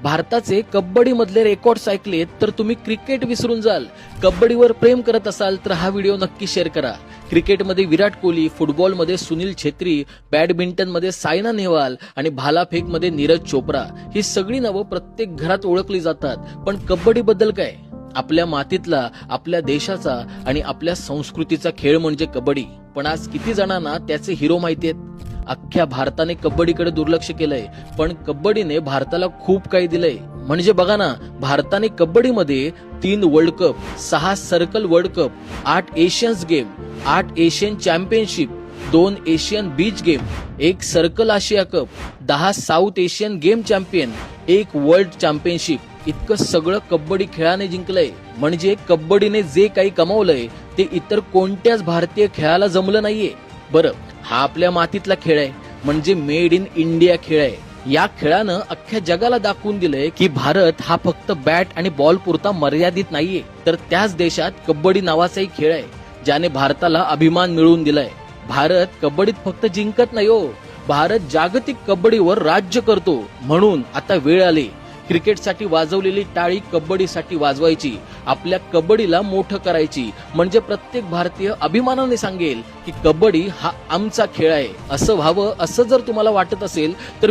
भारताचे कबड्डी मधले रेकॉर्ड्स ऐकलेत तर तुम्ही क्रिकेट विसरून जाल. कबड्डीवर प्रेम करत असाल तर हा व्हिडिओ नक्की शेअर करा. क्रिकेटमध्ये विराट कोहली, फुटबॉलमध्ये सुनील छेत्री, बॅडमिंटनमध्ये सायना नेहवाल आणि भालाफेकमध्ये नीरज चोप्रा ही सगळी नावं प्रत्येक घरात ओळखली जातात. पण कबड्डी बद्दल काय? आपल्या मातीतला, आपल्या देशाचा आणि आपल्या संस्कृतीचा खेळ म्हणजे कबड्डी. पण आज किती जणांना त्याचे हिरो माहिती आहेत? अख्ख्या भारताने कबड्डीकडे दुर्लक्ष केलंय, पण कबड्डीने भारताला खूप काही दिलंय. म्हणजे बघा ना, भारताने कबड्डीमध्ये 3 world cup, 6 circle world cup, 8 Asians game, 8 Asian championship, 2 Asian beach game, 1 circle आशिया cup, 10 south Asian game champion, 1 world championship, इतकं सगळं कबड्डी खेळाने जिंकलंय. म्हणजे कबड्डीने जे काही कमावलंय ते इतर कोणत्याच भारतीय खेळाला जमलं नाहीये. बरं, हा आपल्या मातीतला खेळ आहे, म्हणजे मेड इन इंडिया खेळ आहे. या खेळानं अख्ख्या जगाला दाखवून दिलंय की भारत हा फक्त बॅट आणि बॉल पुरता मर्यादित नाहीये, तर त्याच देशात कबड्डी नावाचाही खेळ आहे ज्याने भारताला अभिमान मिळवून दिलाय. भारत कबड्डीत फक्त जिंकत नाही हो, भारत जागतिक कबड्डीवर राज्य करतो. म्हणून आता वेळ आली क्रिकेटसाठी वाजवलेली टाळी कबड्डीसाठी वाजवायची, आपल्या कबड्डीला मोठं करायची. म्हणजे प्रत्येक भारतीय अभिमानाने सांगेल की कबड्डी हा आमचा खेळ आहे. असं व्हावं असं जर तुम्हाला वाटत असेल तर